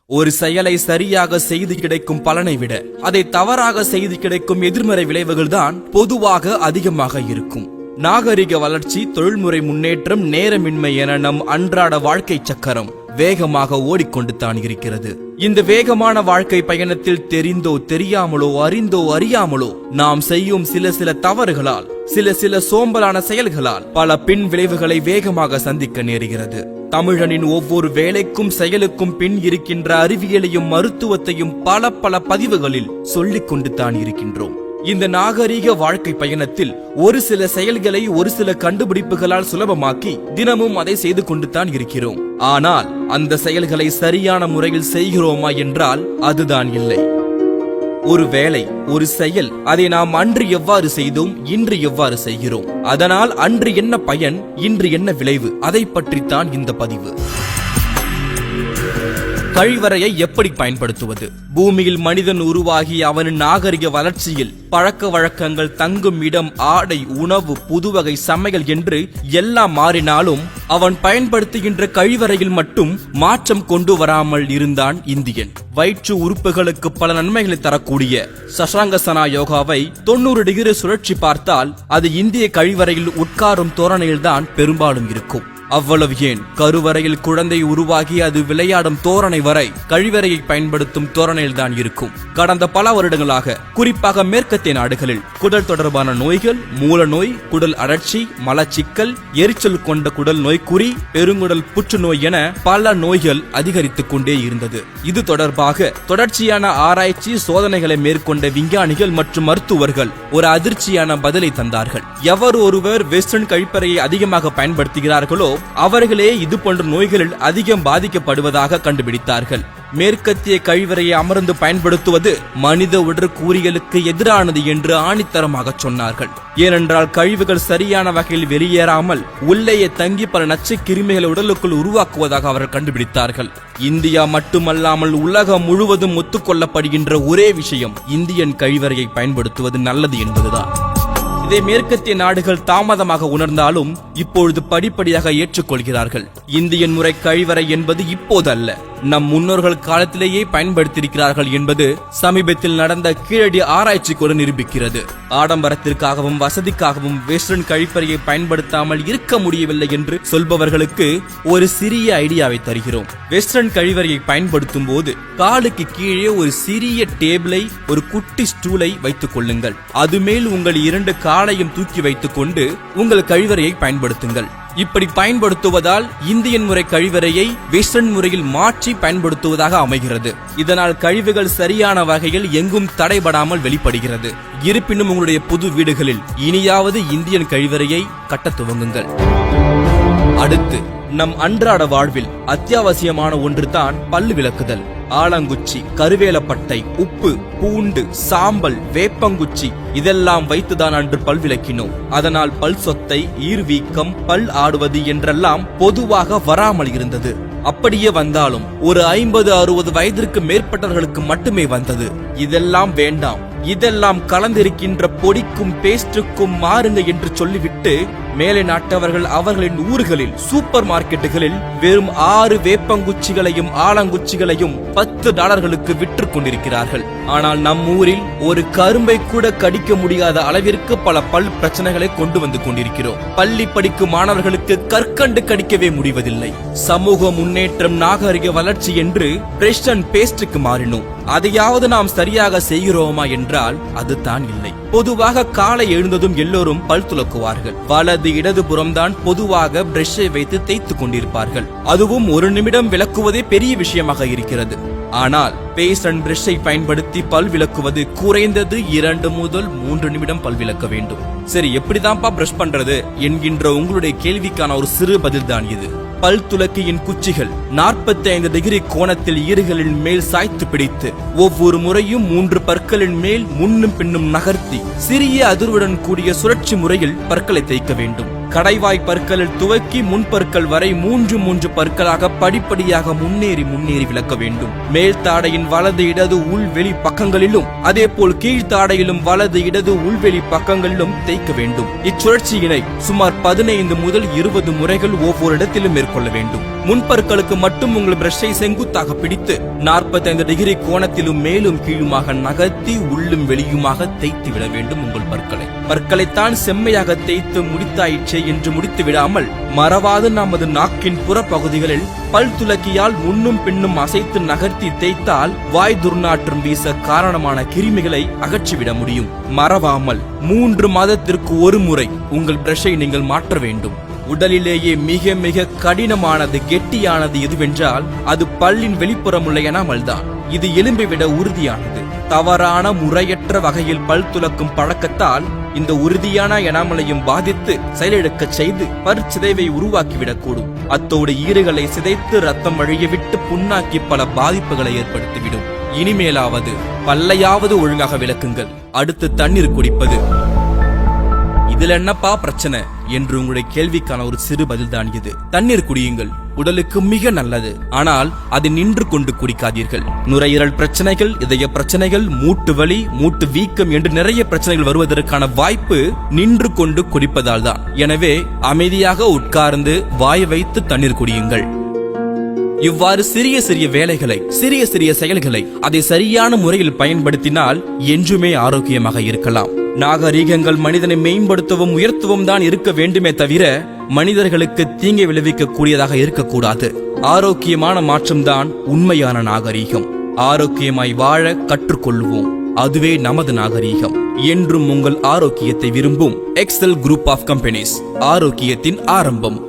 ஒரு செயலை சரியாக செய்து கிடைக்கும் பலனை விட அதை தவறாக செய்து கிடைக்கும் எதிர்மறை விளைவுகள் தான் பொதுவாக அதிகமாக இருக்கும். நாகரிக வளர்ச்சி, தொழில்முறை முன்னேற்றம், நேரமின்மை என நம் அன்றாட வாழ்க்கை சக்கரம் வேகமாக ஓடிக்கொண்டு தான் இருக்கிறது. இந்த வேகமான வாழ்க்கை பயணத்தில் தெரிந்தோ தெரியாமலோ, அறிந்தோ அறியாமலோ நாம் செய்யும் சில தவறுகளால், சில சோம்பலான செயல்களால் பல பின் விளைவுகளை வேகமாக சந்திக்க நேருகிறது. தமிழனின் ஒவ்வொரு வேலைக்கும் செயலுக்கும் பின் இருக்கின்ற அறிவியலையும் மருத்துவத்தையும் பல பதிவுகளில் சொல்லிக் கொண்டு தான் இருக்கின்றோம். இந்த நாகரீக வாழ்க்கை பயணத்தில் ஒரு சில செயல்களை ஒரு சில கண்டுபிடிப்புகளால் சுலபமாக்கி தினமும் அதை செய்து கொண்டு தான் இருக்கிறோம். ஆனால் அந்த செயல்களை சரியான முறையில் செய்கிறோமா என்றால் அதுதான் இல்லை. ஒரு வேலை, ஒரு செயல், அதை நாம் அன்று எவ்வாறு செய்தோம், இன்று எவ்வாறு செய்கிறோம், அதனால் அன்று என்ன பயன், இன்று என்ன விளைவு, அதை பற்றித்தான் இந்த பதிவு. கழிவறையை எப்படி பயன்படுத்துவது? பூமியில் மனிதன் உருவாகி அவனின் நாகரிக வளர்ச்சியில் பழக்க வழக்கங்கள், தங்கும் இடம், ஆடை, உணவு, புதுவகை சமையல் என்று எல்லாம் மாறினாலும் அவன் பயன்படுத்துகின்ற கழிவறையில் மட்டும் மாற்றம் கொண்டு வராமல் இருந்தான் இந்தியன். வயிற்று உறுப்புகளுக்கு பல நன்மைகளை தரக்கூடிய சசாங்கசனா யோகாவை 90 டிகிரி சுழற்சி பார்த்தால் அது இந்திய கழிவறையில் உட்காரும் தோரணையில்தான் பெரும்பாலும் இருக்கும். அவ்வளவு ஏன், கருவறையில் குழந்தை உருவாகி அது விளையாடும் தோரணை வரை கழிவறையை பயன்படுத்தும் தோரணையில் தான் இருக்கும். கடந்த பல வருடங்களாக குறிப்பாக மேற்கத்திய நாடுகளில் குடல் தொடர்பான நோய்கள், மூல நோய், குடல் அழற்சி, மலச்சிக்கல், எரிச்சல் கொண்ட குடல் நோய்க்குறி, பெருங்குடல் புற்றுநோய் என பல நோய்கள் அதிகரித்துக் கொண்டே இருந்தது. இது தொடர்பாக தொடர்ச்சியான ஆராய்ச்சி சோதனைகளை மேற்கொண்ட விஞ்ஞானிகள் மற்றும் மருத்துவர்கள் ஒரு அதிர்ச்சியான பதிலை தந்தார்கள். எவர் ஒருவர் வெஸ்டர்ன் கழிப்பறையை அதிகமாக பயன்படுத்துகிறார்களோ அவர்களே இது போன்ற நோய்களில் அதிகம் பாதிக்கப்படுவதாக கண்டுபிடித்தார்கள். மேற்கத்திய கழிவறையை அமர்ந்து பயன்படுத்துவது மனித உடற்கூறியலுக்கு எதிரானது என்று ஆணித்தரமாக சொன்னார்கள். ஏனென்றால் கழிவுகள் சரியான வகையில் வெளியேறாமல் உள்ளேயே தங்கி பல நச்சு கிருமிகளை உடலுக்குள் உருவாக்குவதாக அவர்கள் கண்டுபிடித்தார்கள். இந்தியா மட்டுமல்லாமல் உலகம் முழுவதும் ஒத்துக்கொள்ளப்படுகின்ற ஒரே விஷயம் இந்தியன் கழிவறையை பயன்படுத்துவது நல்லது என்பதுதான். இதை மேற்கத்திய நாடுகள் தாமதமாக உணர்ந்தாலும் இப்பொழுது படிப்படியாக ஏற்றுக்கொள்கிறார்கள். இந்தியன் முறை கழிவறை என்பது இப்போதல்ல, நம் முன்னோர்கள் காலத்திலேயே பயன்படுத்தியிருக்கிறார்கள் என்பது சமீபத்தில் நடந்த கீழடி ஆராய்ச்சி கூட நிரூபிக்கிறது. ஆடம்பரத்திற்காகவும் வசதிக்காகவும் வெஸ்டர்ன் கழிப்பறையை பயன்படுத்தாமல் இருக்க முடியவில்லை என்று சொல்பவர்களுக்கு ஒரு சிறிய ஐடியாவை தருகிறோம். வெஸ்டர்ன் கழிவறையை பயன்படுத்தும் போது காலுக்கு கீழே ஒரு சிறிய டேபிளை, ஒரு குட்டி ஸ்டூலை வைத்துக் கொள்ளுங்கள். அது மேல் உங்கள் 2 காலையும் தூக்கி வைத்துக் கொண்டு உங்கள் கழிவறையை பயன்படுத்துங்கள். இப்படி பயன்படுத்துவதால் இந்தியன் முறை கழிவறையை வெஸ்டர்ன் முறையில் மாற்றி பயன்படுத்துவதாக அமைகிறது. இதனால் கழிவுகள் சரியான வகையில் எங்கும் தடைபடாமல் வெளிப்படுகிறது. இருப்பினும் உங்களுடைய புது வீடுகளில் இனியாவது இந்தியன் கழிவறையை கட்ட துவங்குங்கள். அடுத்து, நம் அன்றாட வாழ்வில் அத்தியாவசியமான ஒன்றுதான் பல்லு விளக்குதல். ஆலங்குச்சி, கருவேலப்பட்டை, உப்பு, பூண்டு, சாம்பல், வேப்பங்குச்சி இதெல்லாம் வைத்துதான் அன்று பல் விளக்கினோம். அதனால் பல் சொத்தை, ஈர்வீக்கம், பல் ஆடுவது என்றெல்லாம் பொதுவாக வராமல் இருந்தது. அப்படியே வந்தாலும் ஒரு 50-60 வயதிற்கு மேற்பட்டவர்களுக்கு மட்டுமே வந்தது. இதெல்லாம் வேண்டாம், இதெல்லாம் கலந்திருக்கின்ற பொடிக்கும் பேஸ்டுக்கும் மாறுங்க என்று சொல்லிவிட்டு மேலை நாட்டவர்கள் அவர்களின் ஊர்களில் சூப்பர் மார்க்கெட்டுகளில் வெறும் 6 வேப்பங்குச்சிகளையும் ஆலங்குச்சிகளையும் $10 விற்று கொண்டிருக்கிறார்கள். ஆனால் நம் ஊரில் ஒரு கரும்பை கூட கடிக்க முடியாத அளவிற்கு பல பல் பிரச்சனைகளை கொண்டு வந்து கொண்டிருக்கிறோம். பள்ளி படிக்கும் மாணவர்களுக்கு கற்கண்டு கடிக்கவே முடிவதில்லை. சமூக முன்னேற்றம், நாகரிக வளர்ச்சி என்று பிரஷ் அண்ட் பேஸ்டுக்கு மாறினோம். அதையாவது நாம் சரியாக செய்கிறோமா என்றால் அதுதான் இல்லை. பொதுவாக காலை எழுந்ததும் எல்லோரும் பல் துலக்குவார்கள். வலது இடது புறம்தான் பொதுவாக பிரஷை வைத்து தேய்த்துக் கொண்டிருப்பார்கள். அதுவும் 1 நிமிடம் விளக்குவதே பெரிய விஷயமாக இருக்கிறது. ஆனால் பேஸ்ட் அண்ட் பிரஷை பயன்படுத்தி பல் விளக்குவது குறைந்தது 2 முதல் 3 நிமிடம் பல் விளக்க வேண்டும். சரி, எப்படிதான்ப்பா பிரஷ் பண்றது என்கின்ற உங்களுடைய கேள்விக்கான ஒரு சிறு பதில் தான் இது. பல் துலக்கியின் குச்சிகள் 45 டிகிரி கோணத்தில் ஈறுகளின் மேல் சாய்த்து பிடித்து ஒவ்வொரு முறையும் 3 பற்களின் மேல் முன்னும் பின்னும் நகர்த்தி சிறிய அதிர்வுடன் கூடிய சுழற்சி முறையில் பற்களை தேய்க்க வேண்டும். கடைவாய் பற்களில் துவக்கி முன்பற்கள் வரை 3 பற்களாக படிப்படியாக முன்னேறி விளக்க வேண்டும். மேல் தாடையின் வலது இடது உள்வெளி பக்கங்களிலும் அதேபோல் கீழ்த்தாடையிலும் வலது இடது உள்வெளி பக்கங்களிலும் தேய்க்க வேண்டும். இச்சுழற்சியினை சுமார் 15 முதல் 20 முறைகள் ஒவ்வொரு இடத்திலும் மேற்கொள்ள வேண்டும். முன்பற்களுக்கு மட்டும் உங்கள் பிரஷை செங்குத்தாக பிடித்து 45 டிகிரி கோணத்திலும் மேலும் கீழுமாக நகர்த்தி உள்ளும் வெளியுமாக தேய்த்து விட வேண்டும் உங்கள் பற்களைத்தான் செம்மையாக தேய்த்து முடித்தாயிற்றே என்று முடித்து விடாமல் மறவாது நமது நாக்கின் புறப்பகுதிகளில் பல் துலக்கியால் முன்னும் பின்னும் அசைத்து நகர்த்தி தேய்த்தால் வாய் துர்நாற்றம் வீச காரணமான கிருமிகளை அகற்றிவிட முடியும். மறவாமல் 3 மாதத்திற்கு ஒரு முறை உங்கள் பிரஷை நீங்கள் மாற்ற வேண்டும். உடலிலேயே மிக மிக கடினமானது கெட்டியானது எதுவென்றால் அது பல்லின் வெளிப்புறம் உள்ள எனாமல் தான். இது எலும்பை விட உறுதியானது. தவறான முறையற்ற வகையில் பல் துலக்கும் பழக்கத்தால் இந்த உறுதியான எனாமலையும் பாதித்து செயலிழக்கச் செய்து பற்சிதைவை உருவாக்கிவிடக்கூடும். அத்தோடு ஈறுகளை சிதைத்து ரத்தம் வழியவிட்டு புண்ணாக்கி பல பாதிப்புகளை ஏற்படுத்திவிடும். இனிமேலாவது பல்லையாவது ஒழுங்காக விளக்குங்கள். அடுத்து தண்ணீர் குடிப்பது. இதுல என்னப்பா பிரச்சனை என்று உங்களுடைய கேள்விக்கான ஒரு சிறு பதில்தான் இது. தண்ணீர் குடியுங்கள், உடலுக்கு மிக நல்லது. ஆனால் அதை நின்று கொண்டு குடிக்காதீர்கள். நுரையீரல் பிரச்சனைகள், இதய பிரச்சனைகள், மூட்டு வலி, மூட்டு வீக்கம் என்று நிறைய பிரச்சனைகள் வருவதற்கான வாய்ப்பு நின்று கொண்டு குடிப்பதால் தான். எனவே அமைதியாக உட்கார்ந்து வாய் வைத்து தண்ணீர் குடியுங்கள். இவ்வாறு சிறிய சிறிய வேலைகளை, சிறிய சிறிய செயல்களை அதை சரியான முறையில் பயன்படுத்தினால் என்றுமே ஆரோக்கியமாக இருக்கலாம். நாகரீகங்கள் மனிதனை மேம்படுத்தவும் உயர்த்தவும் தான் இருக்க வேண்டுமே தவிர மனிதர்களுக்கு தீங்கை விளைவிக்க கூடியதாக இருக்கக்கூடாது. ஆரோக்கியமான மாற்றம்தான் உண்மையான நாகரீகம். ஆரோக்கியமாய் வாழ கற்றுக்கொள்வோம். அதுவே நமது நாகரீகம். என்றும் உங்கள் ஆரோக்கியத்தை விரும்பும் எக்ஸல் குரூப் ஆஃப் கம்பெனிஸ். ஆரோக்கியத்தின் ஆரம்பம்.